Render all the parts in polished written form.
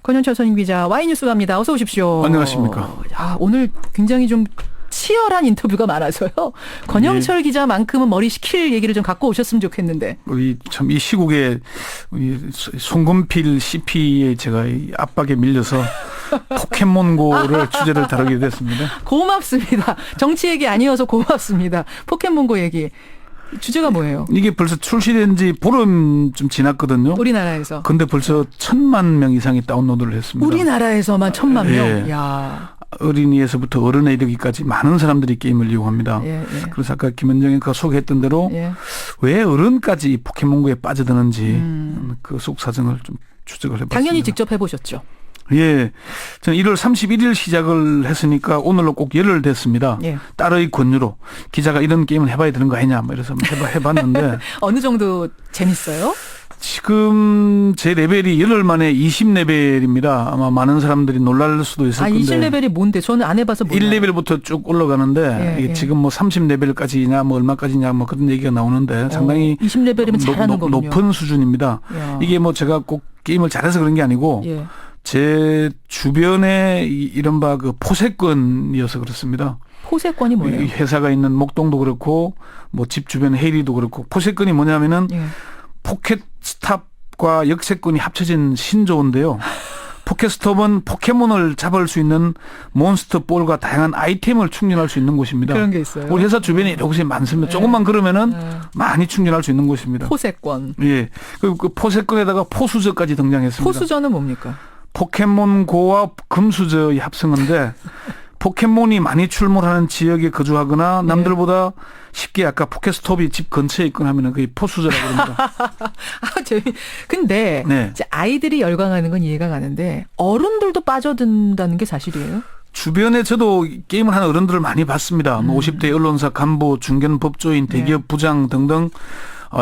권영철 선임 기자, Y뉴스 갑니다. 어서 오십시오. 안녕하십니까. 오늘 굉장히 좀 치열한 인터뷰가 많아서요. 권영철 기자만큼은 머리 식힐 얘기를 좀 갖고 오셨으면 좋겠는데. 참 이 시국에 송금필 CP에 제가 이 압박에 밀려서 포켓몬고를 주제를 다루게 됐습니다. 고맙습니다. 정치 얘기 아니어서 고맙습니다. 포켓몬고 얘기. 주제가 뭐예요? 이게 벌써 출시된 지 보름 좀 지났거든요. 우리나라에서. 근데 벌써 1,000만 명 이상이 다운로드를 했습니다. 우리나라에서만 1,000만 명? 예. 야. 어린이에서부터 어른에 이르기까지 많은 사람들이 게임을 이용합니다. 예. 그래서 아까 김현정이가 소개했던 대로 왜 어른까지 이 포켓몬고에 빠져드는지 그 속 사정을 좀 추적을 해봤습니다. 당연히 직접 해보셨죠? 예. 저는 1월 31일 시작을 했으니까 오늘로 꼭 열흘 됐습니다. 예. 딸의 권유로 기자가 이런 게임을 해봐야 되는 거 아니냐, 뭐 이래서 해봤는데. 어느 정도 재밌어요? 지금 제 레벨이 열흘 만에 20레벨입니다. 아마 많은 사람들이 놀랄 수도 있을 건데. 20레벨이 뭔데? 저는 안 해봐서 몰라요. 1레벨부터 쭉 올라가는데 이게 지금 뭐 30레벨까지냐 뭐 얼마까지냐 뭐 그런 얘기가 나오는데 상당히 20레벨이면 잘하는 거군요. 높은 수준입니다. 야. 이게 뭐 제가 꼭 게임을 잘해서 그런 게 아니고 예. 제 주변에 이른바 그 포세권이어서 그렇습니다. 포세권이 뭐예요? 회사가 있는 목동도 그렇고 뭐 집 주변 해리도 그렇고 포세권이 뭐냐면은 포켓스탑과 역세권이 합쳐진 신조어인데요. 포켓스톱은 포켓몬을 잡을 수 있는 몬스터볼과 다양한 아이템을 충전할 수 있는 곳입니다. 그런 게 있어요. 우리 회사 주변에 이곳이 많습니다. 조금만 그러면은 많이 충전할 수 있는 곳입니다. 포세권. 예. 그 포세권에다가 포수저까지 등장했습니다. 포수저는 뭡니까? 포켓몬고와 금수저의 합성어인데 포켓몬이 많이 출몰하는 지역에 거주하거나 남들보다 쉽게 아까 포켓스톱이 집 근처에 있거나 하면 그게 포수저라고 합니다. 근데 이제 아이들이 열광하는 건 이해가 가는데 어른들도 빠져든다는 게 사실이에요? 주변에 저도 게임을 하는 어른들을 많이 봤습니다. 뭐 50대 언론사 간부, 중견 법조인, 대기업 부장 등등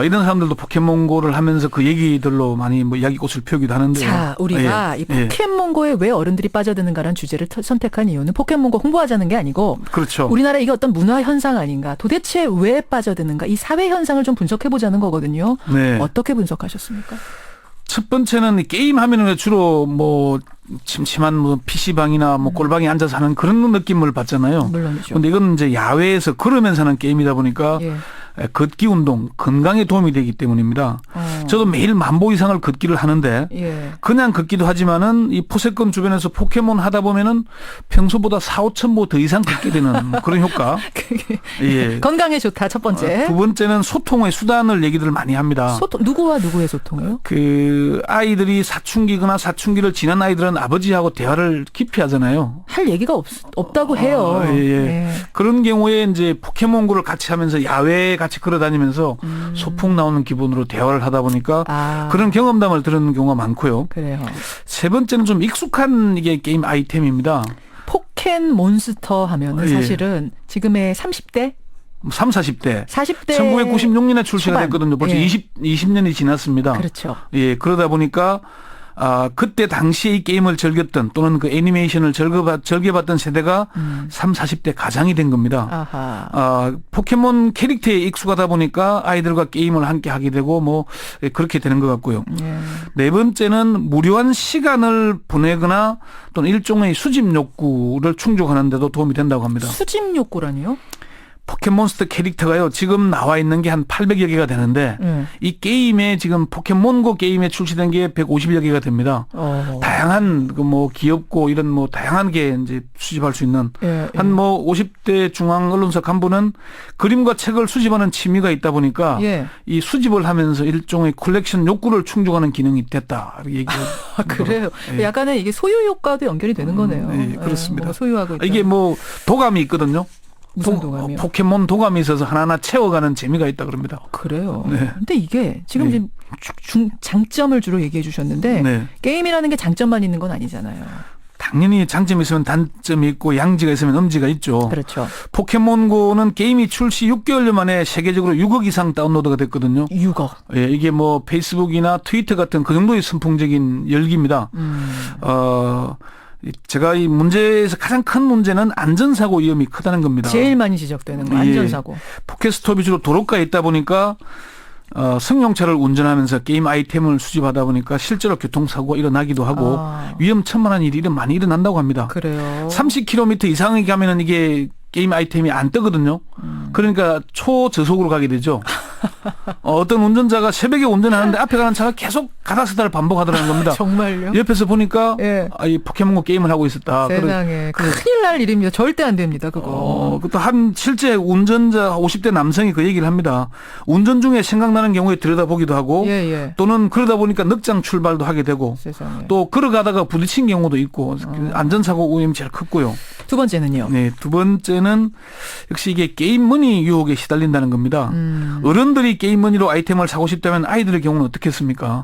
이런 사람들도 포켓몬고를 하면서 그 얘기들로 많이 뭐 이야기꽃을 피우기도 하는데요. 자, 우리가 이 포켓몬고에 왜 어른들이 빠져드는가라는 주제를 선택한 이유는 포켓몬고 홍보하자는 게 아니고 그렇죠. 우리나라 이게 어떤 문화 현상 아닌가. 도대체 왜 빠져드는가. 이 사회 현상을 좀 분석해보자는 거거든요. 네. 어떻게 분석하셨습니까? 첫 번째는 게임 하면은 주로 뭐 침침한 뭐 PC방이나 뭐 꼴방에 앉아서 하는 그런 느낌을 받잖아요. 물론이죠. 근데 이건 이제 야외에서 걸으면서 하는 게임이다 보니까 걷기 운동, 건강에 도움이 되기 때문입니다. 저도 매일 10,000보 이상을 걷기를 하는데 그냥 걷기도 하지만은 이 포세권 주변에서 포켓몬 하다 보면은 평소보다 4,000~5,000보 더 이상 걷게 되는 그런 효과. 건강에 좋다, 첫 번째. 두 번째는 소통의 수단을 얘기들 많이 합니다. 누구와 누구의 소통이요? 그 아이들이 사춘기거나 사춘기를 지난 아이들은 아버지하고 대화를 깊이 하잖아요. 할 얘기가 없다고 해요. 그런 경우에 이제 포켓몬고를 같이 하면서 야외에 같이 걸어다니면서 소풍 나오는 기분으로 대화를 하다 보니까 그런 경험담을 들은 경우가 많고요. 그래요. 세 번째는 좀 익숙한 이게 게임 아이템입니다. 포켓몬스터 하면은 사실은 지금의 30대? 30, 40대. 40대. 1996년에 출시가 됐거든요. 벌써 20년이 지났습니다. 그렇죠. 그러다 보니까 그때 당시에 이 게임을 즐겼던 또는 그 애니메이션을 즐겨봤던 세대가 30, 40대 가장이 된 겁니다. 포켓몬 캐릭터에 익숙하다 보니까 아이들과 게임을 함께 하게 되고 뭐 그렇게 되는 것 같고요. 네 번째는 무료한 시간을 보내거나 또는 일종의 수집 욕구를 충족하는 데도 도움이 된다고 합니다. 수집 욕구라니요? 포켓몬스터 캐릭터가요, 지금 나와 있는 게 한 800여 개가 되는데, 이 게임에 지금 포켓몬고 게임에 출시된 게 150여 개가 됩니다. 다양한, 뭐, 귀엽고 이런 뭐, 다양한 게 이제 수집할 수 있는, 한 뭐, 50대 중앙 언론사 간부는 그림과 책을 수집하는 취미가 있다 보니까, 이 수집을 하면서 일종의 컬렉션 욕구를 충족하는 기능이 됐다. 얘기를. 그래요. 약간의 이게 소유 효과도 연결이 되는 거네요. 그렇습니다. 소유하고 있다. 이게 뭐, 도감이 있거든요. 무슨 도감이요? 포켓몬 도감이 있어서 하나하나 채워가는 재미가 있다 그럽니다. 그래요. 근데 이게 지금 이제 장점을 주로 얘기해 주셨는데 게임이라는 게 장점만 있는 건 아니잖아요. 당연히 장점이 있으면 단점이 있고 양지가 있으면 음지가 있죠. 그렇죠. 포켓몬고는 게임이 출시 6개월 만에 세계적으로 6억 이상 다운로드가 됐거든요. 6억. 이게 뭐 페이스북이나 트위터 같은 그 정도의 선풍적인 열기입니다. 제가 이 문제에서 가장 큰 문제는 안전사고 위험이 크다는 겁니다. 제일 많이 지적되는 거 안전사고. 포켓스톱이 주로 도로가에 있다 보니까 승용차를 운전하면서 게임 아이템을 수집하다 보니까 실제로 교통사고가 일어나기도 하고 위험천만한 일이 많이 일어난다고 합니다. 그래요. 30km 이상에 가면은 이게 게임 아이템이 안 뜨거든요. 그러니까 초저속으로 가게 되죠. 어떤 운전자가 새벽에 운전하는데 앞에 가는 차가 계속 가닥스다를 반복하더라는 겁니다. 정말요? 옆에서 보니까 예. 이 포켓몬고 게임을 하고 있었다. 세상에. 큰일 날 일입니다. 절대 안 됩니다. 그거. 그것도 실제 운전자 50대 남성이 그 얘기를 합니다. 운전 중에 생각나는 경우에 들여다보기도 하고 예. 또는 그러다 보니까 늑장 출발도 하게 되고 세상에. 또 걸어가다가 부딪힌 경우도 있고 안전사고 위험이 제일 컸고요. 두 번째는요? 네, 두 번째는 역시 이게 게임 머니 유혹에 시달린다는 겁니다. 어른들이 게임 머니로 아이템을 사고 싶다면 아이들의 경우는 어떻겠습니까?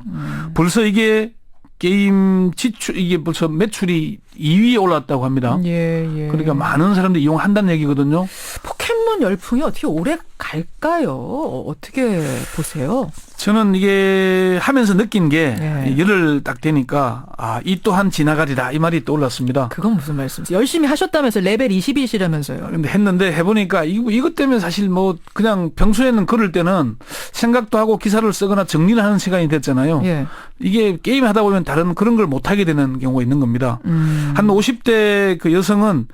벌써 이게 게임 지출 이게 벌써 매출이 2위에 올랐다고 합니다. 예. 그러니까 많은 사람들이 이용한다는 얘기거든요. 포켓몬 열풍이 어떻게 오래 갈까요? 어떻게 보세요? 저는 이게 하면서 느낀 게 예. 열흘 딱 되니까 이 또한 지나가리라 이 말이 떠올랐습니다. 그건 무슨 말씀이세요? 열심히 하셨다면서 레벨 20이시라면서요. 근데 했는데 해보니까 이것 때문에 사실 뭐 그냥 평소에는 걸을 때는 생각도 하고 기사를 쓰거나 정리를 하는 시간이 됐잖아요. 예. 이게 게임 하다 보면 다른 그런 걸 못하게 되는 경우가 있는 겁니다. 한 50대 그 여성은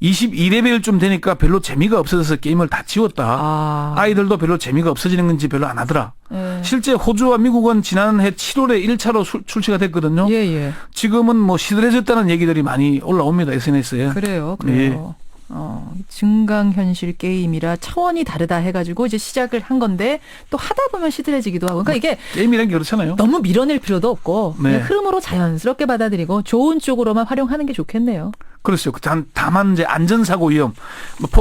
22레벨쯤 되니까 별로 재미가 없어져서 게임을 다 지웠다. 아이들도 별로 재미가 없어지는 건지 별로 안 하더라. 실제 호주와 미국은 지난해 7월에 1차로 출시가 됐거든요. 예. 지금은 뭐 시들해졌다는 얘기들이 많이 올라옵니다. SNS에. 그래요. 예. 증강현실 게임이라 차원이 다르다 해가지고 이제 시작을 한 건데 또 하다 보면 시들해지기도 하고. 그러니까 이게 게임이란 게 그렇잖아요. 너무 밀어낼 필요도 없고 네. 그냥 흐름으로 자연스럽게 받아들이고 좋은 쪽으로만 활용하는 게 좋겠네요. 그렇죠. 다만 이제 안전사고 위험,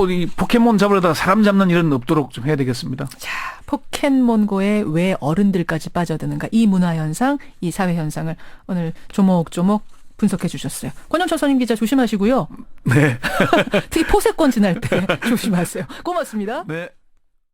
이 포켓몬 잡으려다가 사람 잡는 일은 없도록 좀 해야 되겠습니다. 자, 포켓몬고에 왜 어른들까지 빠져드는가, 이 문화 현상, 이 사회 현상을 오늘 조목조목 분석해 주셨어요. 권영철 선임 기자 조심하시고요. 네. 특히 포세권 지날 때 조심하세요. 고맙습니다. 네.